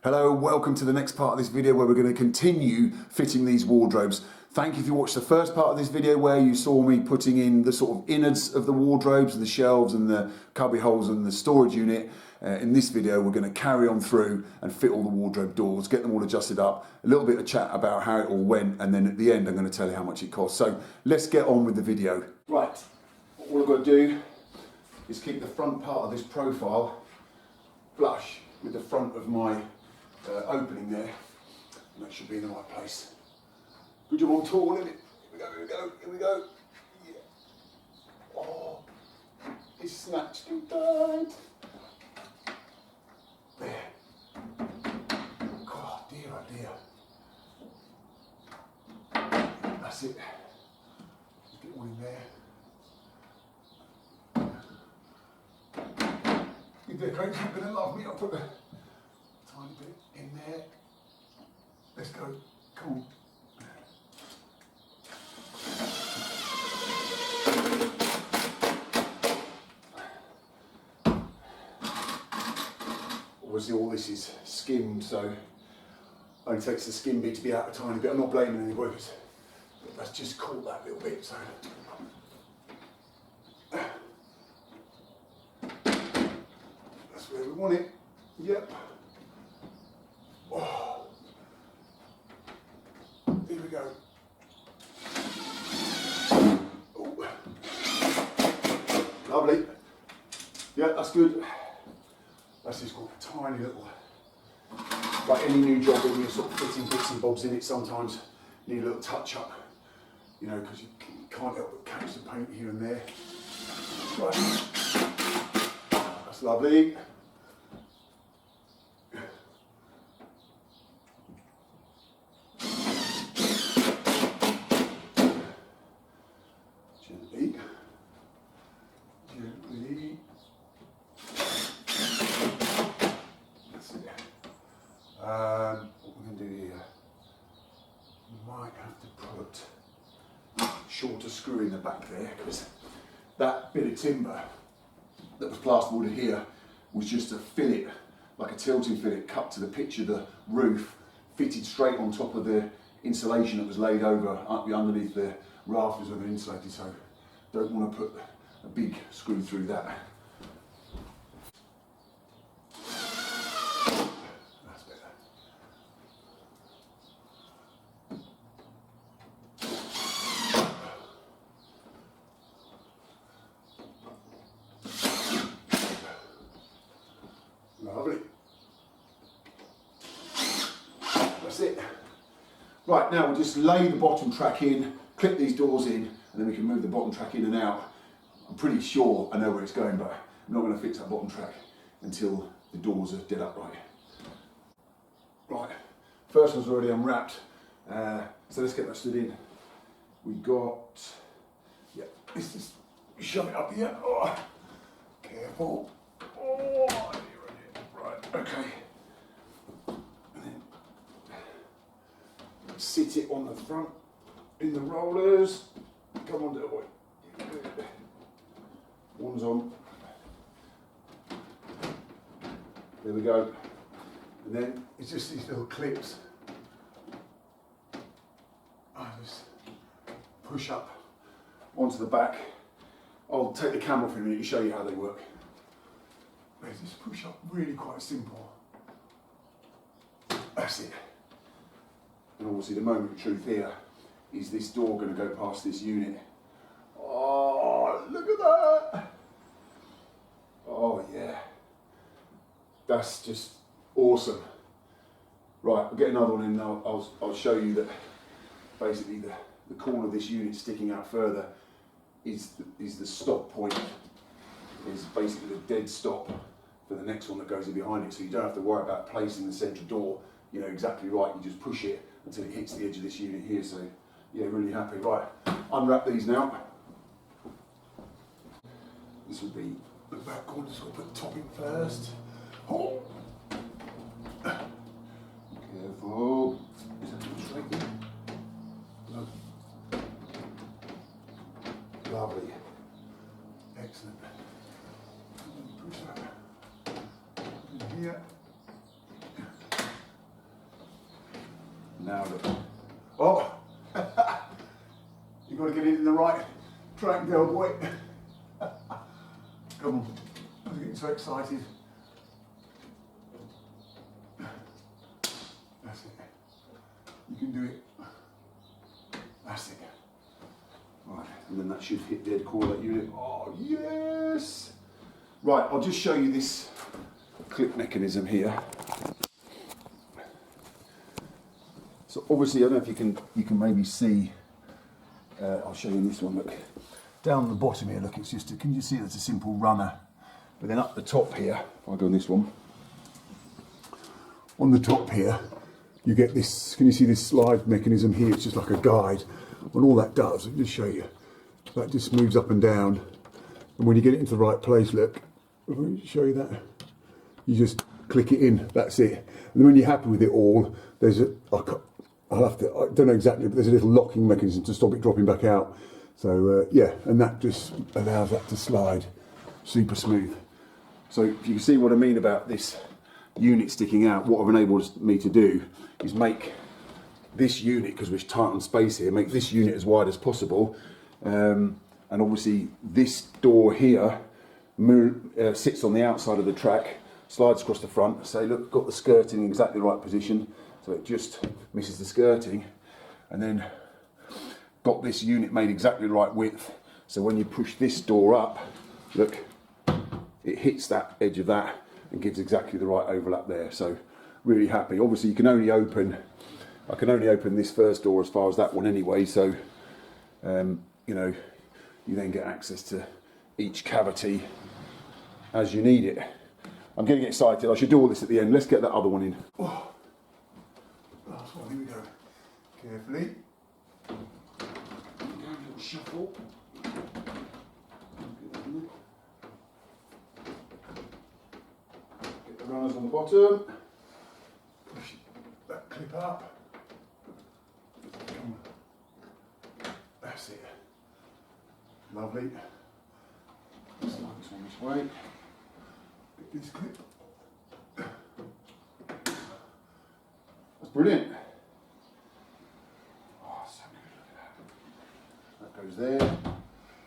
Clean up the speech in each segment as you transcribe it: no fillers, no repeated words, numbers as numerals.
Hello, welcome to the next part of this video where we're going to continue fitting these wardrobes. Thank you if you watched the first part of this video where you saw me putting in the sort of innards of the wardrobes, the shelves and the cubby holes and the storage unit. In this video we're going to carry on through and fit all the wardrobe doors, get them all adjusted up, a little bit of chat about how it all went, and then at the end I'm going to tell you how much it cost. So let's get on with the video. Right, all I've got to do is keep the front part of this profile flush with the front of my opening there, and that should be in the right place. Good job on tall, isn't it? Here we go. Yeah. Oh, it's snatched too tight. There. God, dear, oh dear. That's it. Just get one in there. If they're going to love me, I'll put a tiny bit in there. Let's go. Come on. Obviously all this is skimmed, so it only takes the skim bit to be out a tiny bit. I'm not blaming any workers, but that's just caught that little bit, so. That's where we want it. Yep. Oh. Here we go. Oh. Lovely. Yeah, that's good. That's just got a tiny little, like any new job when you're sort of fitting bits and bobs in it, sometimes you need a little touch up, you know, because you can't help but catch the paint here and there. Right. That's lovely. Gently. What we're going to do here, we might have to put a shorter screw in the back there, because that bit of timber that was plasterboarded here was just a fillet, like a tilting fillet cut to the pitch of the roof, fitted straight on top of the insulation that was laid over underneath the rafters where they're insulated, so don't want to put a big screw through that. Lovely. That's it. Right, now we'll just lay the bottom track in, clip these doors in, and then we can move the bottom track in and out. I'm pretty sure I know where it's going, but I'm not going to fix that bottom track until the doors are dead upright. Right, first one's already unwrapped, so let's get that stood in. We got, yeah, let's just shove it up here. Oh, careful. Oh, right, okay. And then sit it on the front in the rollers. Come on, little boy. One's on. There we go. And then it's just these little clips. I just push up onto the back. I'll take the camera for a minute to show you how they work. They just push up, really quite simple. That's it. And obviously the moment of truth here is this door going to go past this unit. Oh, look at that! Oh yeah. That's just awesome. Right, I'll get another one in now. I'll show you that basically the corner of this unit sticking out further is the stop point. Is basically the dead stop for the next one that goes in behind it, so you don't have to worry about placing the central door, you know, exactly right. You just push it until it hits the edge of this unit here. So yeah, really happy. Right, unwrap these now. This will be the back corner, so we'll put the top in first. Oh. Careful. Is that too straight there? No. Lovely. Excellent. Push that in here. Now look. Oh! You've got to get it in the right track, girl boy. Come on. I'm getting so excited. That's it. You can do it. That's it. Right, and then that should hit the head core of that unit. Oh, yes! Right, I'll just show you this clip mechanism here. So obviously, I don't know if you can maybe see. I'll show you this one. Look, down the bottom here. Look, it's just. Can you see it's a simple runner? But then up the top here, if I go on this one, on the top here, you get this. Can you see this slide mechanism here? It's just like a guide. And all that does, I'll just show you. That just moves up and down. And when you get it into the right place, look, let me show you that. You just click it in. That's it. And then when you're happy with it all, there's a. I don't know exactly, but there's a little locking mechanism to stop it dropping back out. So yeah, and that just allows that to slide super smooth. So if you can see what I mean about this unit sticking out, what I've enabled me to do is make this unit, because we're tight on space here, make this unit as wide as possible. And obviously this door here sits on the outside of the track, slides across the front. So look, got the skirting in exactly the right position. So it just misses the skirting, and then got this unit made exactly the right width. So when you push this door up, look, it hits that edge of that and gives exactly the right overlap there. So really happy. Obviously you can only open, I can only open this first door as far as that one anyway. So, you know, you then get access to each cavity as you need it. I'm getting excited. I should do all this at the end. Let's get that other one in. Oh. Last one, here we go. Carefully. Little shuffle. Get the runners on the bottom. Push that clip up. That's it. Lovely. Slide this one this way. Get this clip. Brilliant. Oh, so good. Look at that. That goes there.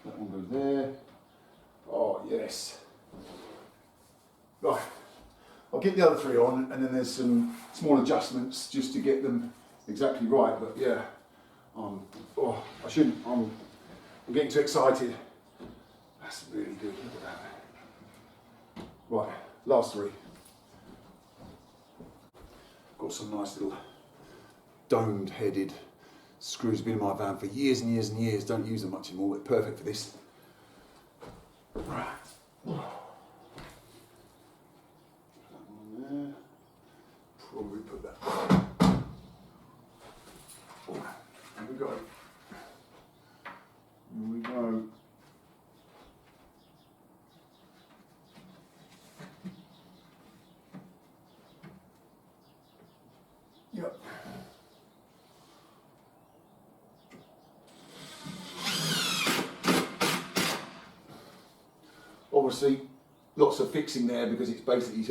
That one goes there. Oh, yes. Right. I'll get the other three on, and then there's some small adjustments just to get them exactly right. But yeah, I shouldn't. I'm getting too excited. That's really good. Look at that. Right. Last three. Got some nice little domed headed screws. Been in my van for years and years and years. Don't use them much anymore, but perfect for this. Right. Put that one there. Probably put that one. Here we go. Here we go. Yep. Obviously, lots of fixing there because it's basically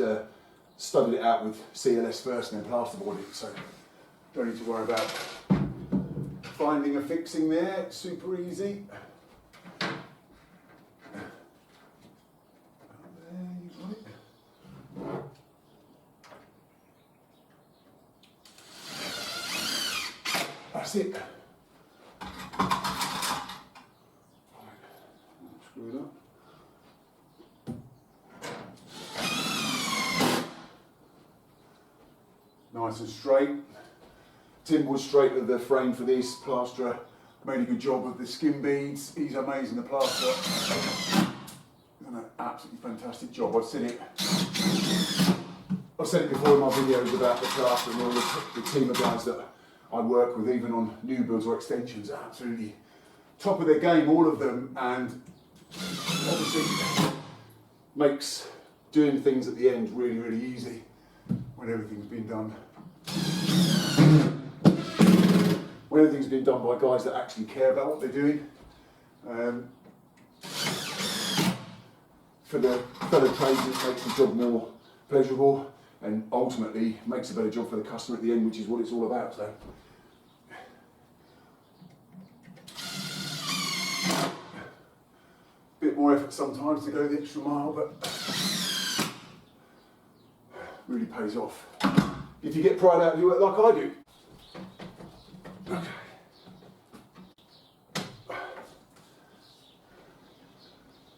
studded it out with CLS first and then plasterboard it, so don't need to worry about finding a fixing there. It's super easy. There you got it. That's it. Screw it up. Nice and straight. Tim was straight with the frame for this. Plasterer made a good job of the skin beads. He's amazing, the plasterer. Done an absolutely fantastic job. I've said it before in my videos about the plasterer and all the team of guys that I work with, even on new builds or extensions, absolutely top of their game, all of them, and obviously makes doing things at the end really, really easy when everything's been done. When everything's been done by guys that actually care about what they're doing. For the fellow traders, it makes the job more pleasurable. and ultimately makes a better job for the customer at the end, which is what it's all about. So. Bit more effort sometimes to go the extra mile, but really pays off if you get pride out of your work like I do. Okay.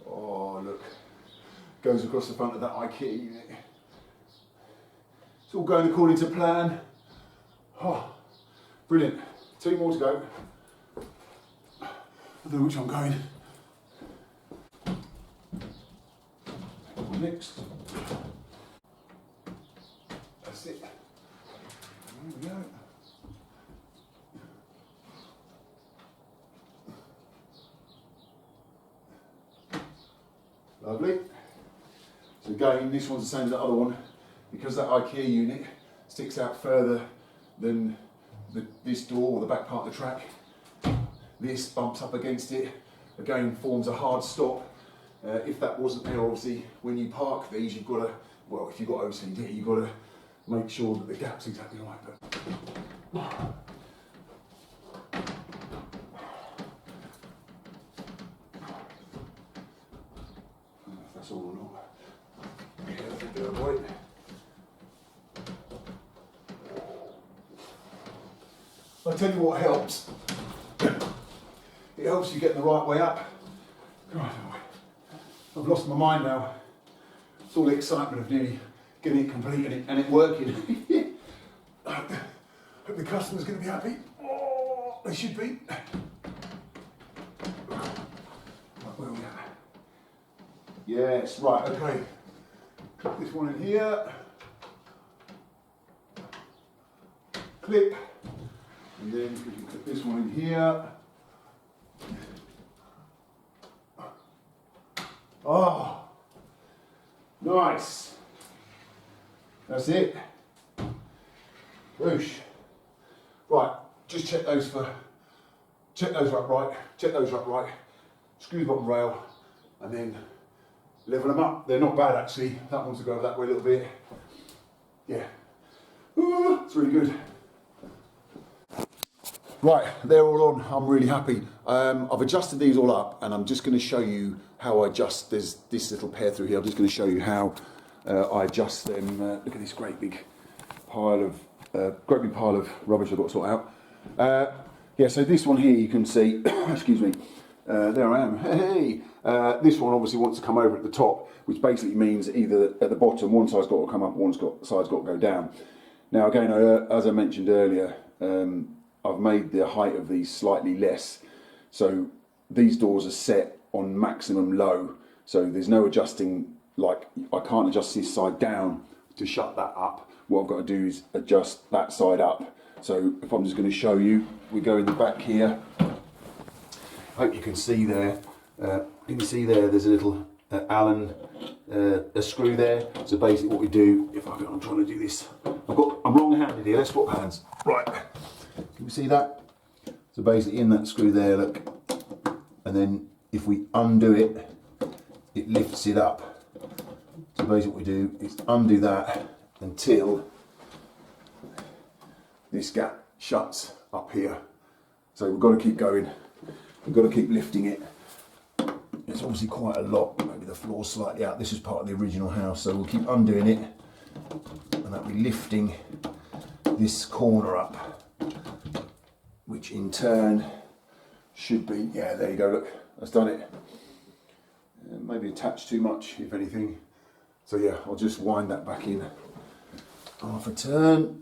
Oh look, goes across the front of that IKEA unit. It's all going according to plan. Oh, brilliant. 2 more to go. I don't know which I'm going. Next. That's it. There we go. Lovely. So again, this one's the same as the other one, because that IKEA unit sticks out further than this door or the back part of the track. This bumps up against it, again forms a hard stop. If that wasn't there, obviously, when you park these, you've got to, well, if you've got OCD, you've got to make sure that the gap's exactly right. But if that's all or not. Yeah, avoid. I'll tell you what helps. It helps you get the right way up. I've lost my mind now. It's all the excitement of nearly getting it complete and it working. Hope the customer's going to be happy. Oh, they should be. Right, where are we at? Yes, right, okay. Clip this one in here. Clip. And then we can clip this one in here. Oh, nice. That's it. Whoosh. Right, just check those up right, check those up right, screw the bottom rail, and then level them up. They're not bad actually. That one's to go that way a little bit. Yeah. Ooh, it's really good. Right, they're all on. I'm really happy. I've adjusted these all up, and I'm just going to show you how I adjust. There's this little pair through here. I'm just going to show you how I adjust them. Look at this great big pile of rubbish I've got to sort out. Yeah, so this one here you can see. Excuse me. There I am. Hey. This one obviously wants to come over at the top, which basically means either at the bottom one side's got to come up, one side's got to go down. Now again, as I mentioned earlier. I've made the height of these slightly less, so these doors are set on maximum low, so there's no adjusting, like I can't adjust this side down to shut that up. What I've got to do is adjust that side up. So if I'm just going to show you, we go in the back here. I hope you can see there. You can see there's a little Allen a screw there. So basically what we do, I'm trying to do this, I'm wrong-handed here, let's swap hands. Right. Can you see that? So basically in that screw there, look, and then if we undo it, it lifts it up. So basically what we do is undo that until this gap shuts up here. So we've got to keep going, we've got to keep lifting it. It's obviously quite a lot, maybe the floor's slightly out. This is part of the original house, so we'll keep undoing it, and that'll be lifting this corner up, which in turn should be, yeah, there you go, look, that's done it. Maybe attached too much, if anything. So yeah, I'll just wind that back in. Half a turn,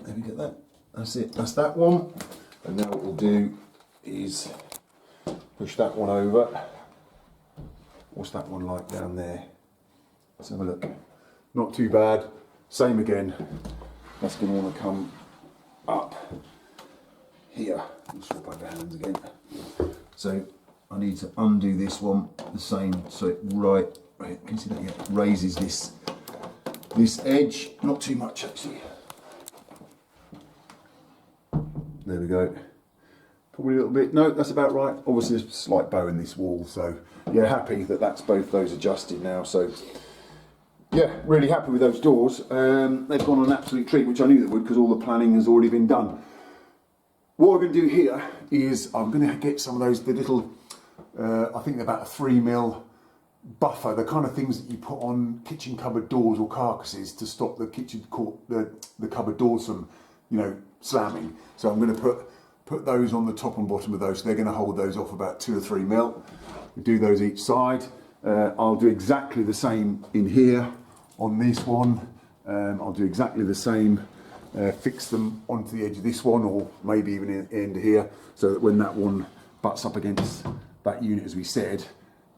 there we get that, that's it, that's that one. And now what we'll do is push that one over. What's that one like down there? Let's have a look. Not too bad, same again. That's gonna wanna come up here. Let's swap over hands again. So I need to undo this one the same, so it right, can you see that? Yeah, raises this edge, not too much actually. There we go. Probably a little bit, no, that's about right. Obviously there's a slight bow in this wall, so yeah, happy that that's both those adjusted now. So yeah, really happy with those doors. They've gone on an absolute treat, which I knew they would because all the planning has already been done. What we're going to do here is I'm going to get some of those, the little, I think they're about a 3mm buffer, the kind of things that you put on kitchen cupboard doors or carcasses to stop the the cupboard doors from, you know, slamming. So I'm going to put those on the top and bottom of those. So they're going to hold those off about 2 or 3mm. We do those each side. I'll do exactly the same in here on this one. I'll do exactly the same. Fix them onto the edge of this one, or maybe even in the end here, so that when that one butts up against that unit, as we said,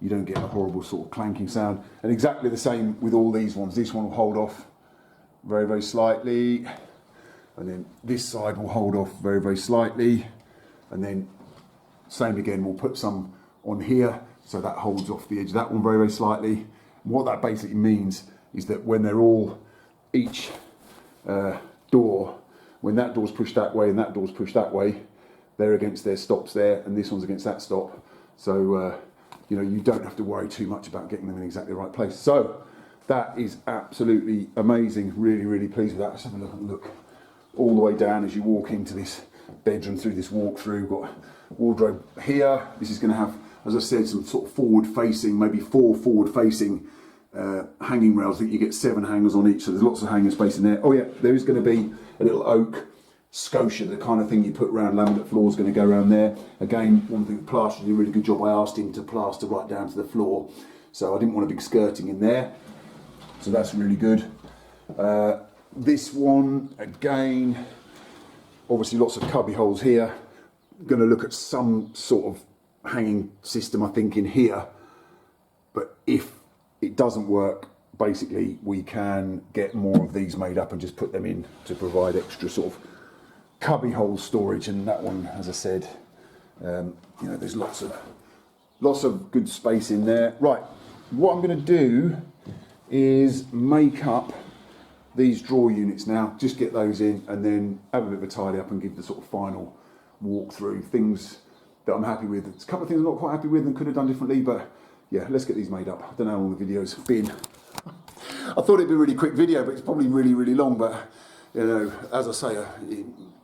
you don't get a horrible sort of clanking sound. And exactly the same with all these ones. This one will hold off very, very slightly, and then this side will hold off very, very slightly, and then same again, we'll put some on here so that holds off the edge of that one very, very slightly. And what that basically means is that when they're all, each door, when that door's pushed that way and that door's pushed that way, they're against their stops there, and this one's against that stop. So, you know, you don't have to worry too much about getting them in exactly the right place. So, that is absolutely amazing. Really, really pleased with that. Let's have a look all the way down as you walk into this bedroom through this walk-through. Got wardrobe here. This is going to have, as I said, some sort of forward-facing, maybe 4 forward-facing hanging rails. I think you get 7 hangers on each, so there's lots of hanging space in there. Oh yeah, there is going to be a little oak scotia, the kind of thing you put around laminate floor, is going to go around there. Again, one thing, the plaster did a really good job. I asked him to plaster right down to the floor, so I didn't want a big skirting in there, so that's really good. This one, again, obviously lots of cubby holes here. Going to look at some sort of hanging system, I think, in here, but if it doesn't work, basically we can get more of these made up and just put them in to provide extra sort of cubby hole storage. And that one, as I said, you know, there's lots of good space in there. Right, what I'm going to do is make up these drawer units now, just get those in and then have a bit of a tidy up and give the sort of final walkthrough. Things that I'm happy with. There's a couple of things I'm not quite happy with and could have done differently, but yeah, let's get these made up. I don't know how long the video's been. I thought it'd be a really quick video, but it's probably really, really long. But, you know, as I say,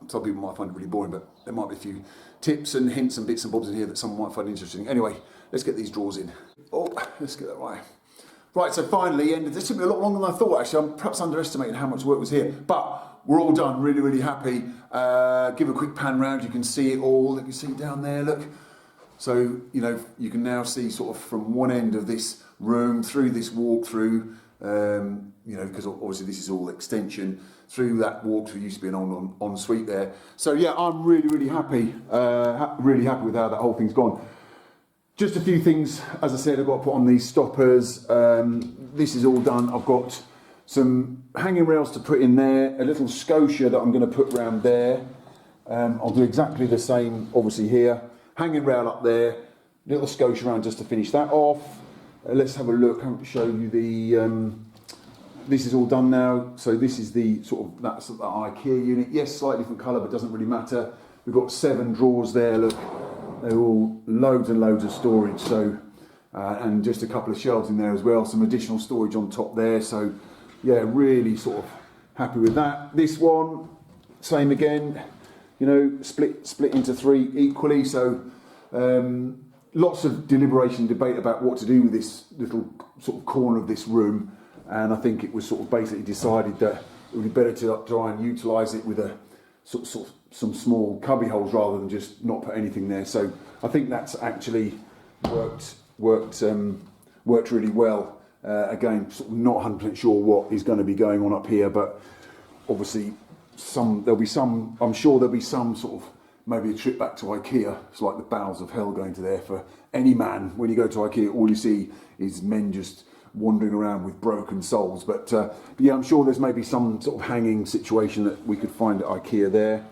some people might find it really boring, but there might be a few tips and hints and bits and bobs in here that someone might find interesting. Anyway, let's get these drawers in. Oh, let's get that right. Right, so finally, and this took me a lot longer than I thought, actually. I'm perhaps underestimating how much work was here. But we're all done, really, really happy. Give a quick pan round, you can see it all. You can see it down there, look. So, you know, you can now see sort of from one end of this room through this walk-through, you know, because obviously this is all extension, through that walk-through used to be an ensuite there. So yeah, I'm really, really happy, really happy with how that whole thing's gone. Just a few things, as I said, I've got to put on these stoppers. This is all done. I've got some hanging rails to put in there, a little scotia that I'm going to put around there. I'll do exactly the same, obviously, here. Hanging rail up there, little scotia around just to finish that off. Let's have a look. I haven't shown you the. This is all done now. So this is the sort of that's the IKEA unit. Yes, slightly different colour, but doesn't really matter. We've got 7 drawers there. Look, they're all loads and loads of storage. So and just a couple of shelves in there as well. Some additional storage on top there. So yeah, really sort of happy with that. This one, same again. You know, split into 3 equally. So lots of deliberation and debate about what to do with this little sort of corner of this room. And I think it was sort of basically decided that it would be better to try and utilise it with a sort of some small cubby holes rather than just not put anything there. So I think that's actually worked really well. Again, sort of not 100% sure what is going to be going on up here, but obviously there'll be some. I'm sure there'll be some sort of maybe a trip back to IKEA. It's like the bowels of hell going to there for any man. When you go to IKEA, all you see is men just wandering around with broken souls. But yeah, I'm sure there's maybe some sort of hanging situation that we could find at IKEA there.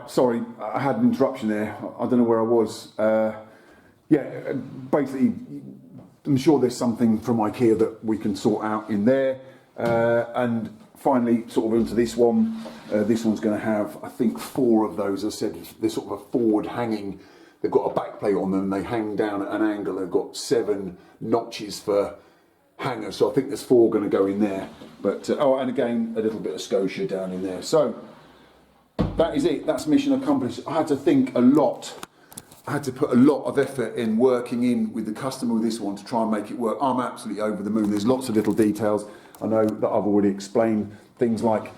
Sorry, I had an interruption there. I don't know where I was. Yeah, basically, I'm sure there's something from IKEA that we can sort out in there. And finally, sort of into this one. This one's going to have, I think, 4 of those. As I said, they're sort of a forward hanging. They've got a back plate on them. They hang down at an angle. They've got 7 notches for hangers. So I think there's 4 going to go in there. But oh, and again, a little bit of Scotia down in there. So that is it. That's mission accomplished. I had to think a lot. I had to put a lot of effort in working in with the customer with this one to try and make it work. I'm absolutely over the moon. There's lots of little details. I know that I've already explained things like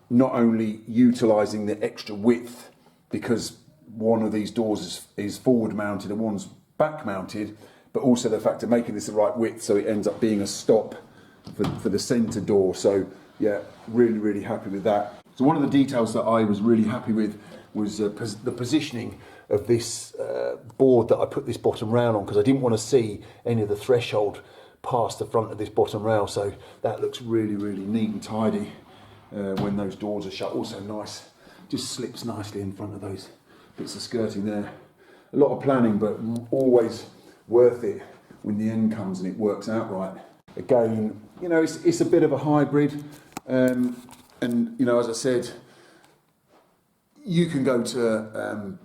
not only utilising the extra width, because one of these doors is forward mounted and one's back mounted, but also the fact of making this the right width so it ends up being a stop for the centre door. So yeah, really, really happy with that. So one of the details that I was really happy with was the positioning of this board that I put this bottom rail on, because I didn't want to see any of the threshold past the front of this bottom rail. So that looks really, really neat and tidy when those doors are shut. Also nice, just slips nicely in front of those bits of skirting there. A lot of planning, but always worth it when the end comes and it works out right. Again, you know, it's a bit of a hybrid, and you know, as I said, you can go to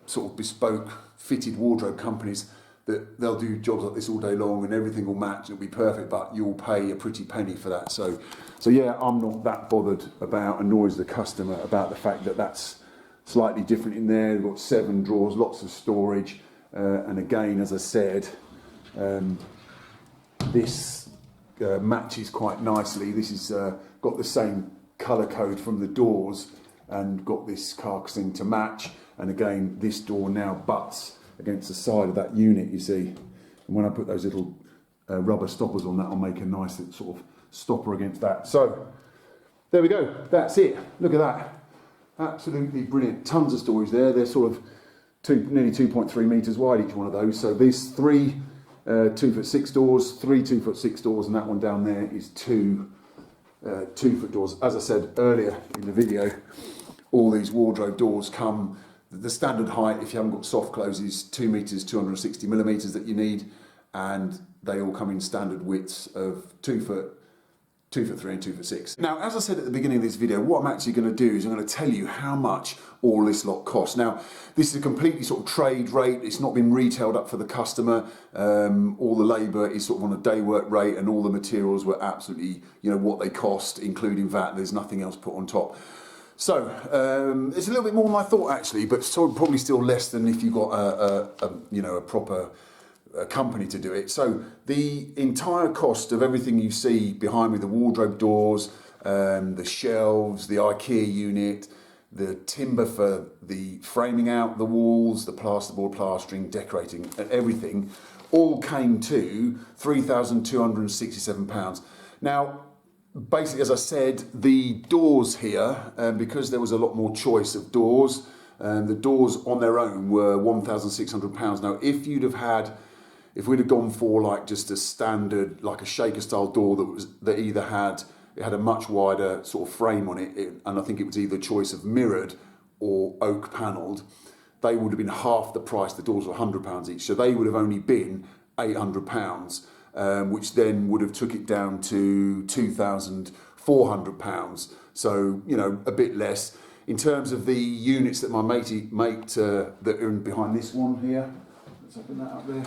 sort of bespoke fitted wardrobe companies that they'll do jobs like this all day long and everything will match and it'll be perfect, but you'll pay a pretty penny for that. So yeah, I'm not that bothered about, and nor is the customer, about the fact that that's slightly different in there. They've got 7 drawers, lots of storage, and again, as I said, this matches quite nicely. This is got the same colour code from the doors and got this carcassing to match. And again, this door now butts against the side of that unit, you see. And when I put those little rubber stoppers on that, I'll make a nice sort of stopper against that. So there we go, that's it. Look at that, absolutely brilliant. Tons of storage there. They're sort of nearly 2.3 metres wide, each one of those. So these 3 2'6" doors, 3 2'6" doors, and that one down there is 2 2-foot doors. As I said earlier in the video, all these wardrobe doors come, the standard height, if you haven't got soft close, is 2 metres 260 millimetres that you need, and they all come in standard widths of 2 foot, 2'3" and 2'6". Now, as I said at the beginning of this video, what I'm actually going to do is I'm going to tell you how much all this lot costs. Now, this is a completely sort of trade rate. It's not been retailed up for the customer. All the labour is sort of on a day work rate, and all the materials were absolutely, you know, what they cost, including VAT. There's nothing else put on top. So it's a little bit more than I thought actually, but probably still less than if you got a proper company to do it. So the entire cost of everything you see behind me, the wardrobe doors, the shelves, the IKEA unit, the timber for the framing out the walls, the plasterboard, plastering, decorating, everything, all came to £3,267. Now, basically, as I said, the doors here, because there was a lot more choice of doors, the doors on their own were £1,600. Now, if we'd have gone for like just a standard, like a shaker style door that either had a much wider sort of frame on it, and I think it was either choice of mirrored or oak panelled, they would have been half the price. The doors were £100 each, so they would have only been £800. Which then would have took it down to £2,400. So, you know, a bit less. In terms of the units that my mate that are behind this one here, let's open that up there.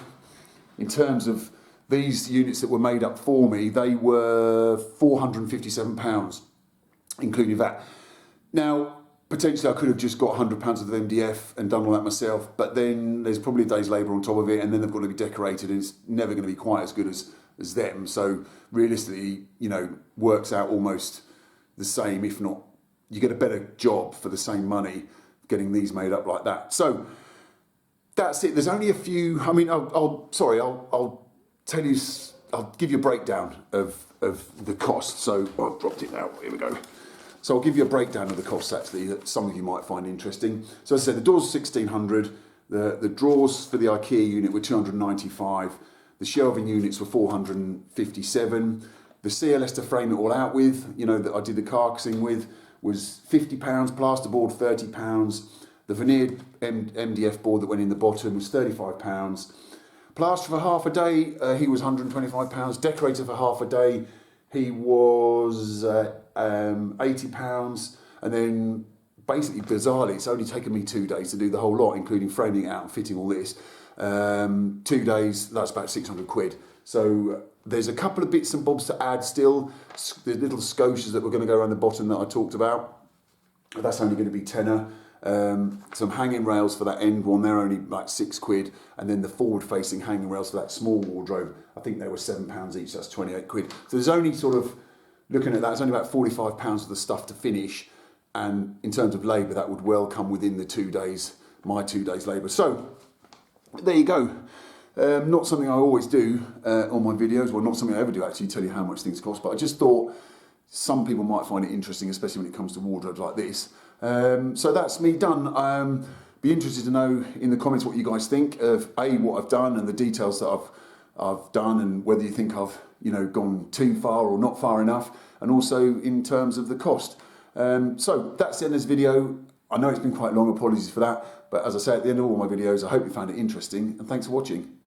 In terms of these units that were made up for me, they were £457, including that. Now, potentially I could have just got £100 of MDF and done all that myself, but then there's probably a day's labour on top of it, and then they've got to be decorated, and it's never going to be quite as good as them. So realistically, you know, works out almost the same, if not, you get a better job for the same money getting these made up like that. So that's it. There's only a few. I mean, I'll tell you. I'll give you a breakdown of the cost. So I've dropped it now. Here we go. So I'll give you a breakdown of the costs actually that some of you might find interesting. So as I said, the doors are £1,600. The drawers for the IKEA unit were £295. The shelving units were £457. The CLS to frame it all out with, you know, that I did the carcassing with, was £50. Plasterboard £30. The veneered MDF board that went in the bottom was £35. Plaster for half a day, he was £125. Decorator for half a day, he was £80. And then basically, bizarrely, it's only taken me 2 days to do the whole lot, including framing it out and fitting all this. 2 days, that's about 600 quid. So there's a couple of bits and bobs to add still. The little scotias that we're going to go around the bottom that I talked about. That's only going to be tenner. Some hanging rails for that end one, they're only like £6, and then the forward facing hanging rails for that small wardrobe, I think they were £7 each, that's 28 quid. So there's only sort of, looking at that, it's only about £45 of the stuff to finish, and in terms of labour that would well come within the 2 days, my 2 days labour. So there you go. Not something I always do on my videos, well, not something I ever do actually, tell you how much things cost, but I just thought some people might find it interesting, especially when it comes to wardrobes like this. So that's me done. Be interested to know in the comments what you guys think of what I've done and the details that I've done, and whether you think I've gone too far or not far enough, and also in terms of the cost. So that's the end of this video. I know it's been quite long, apologies for that, but as I say at the end of all my videos, I hope you found it interesting, and thanks for watching.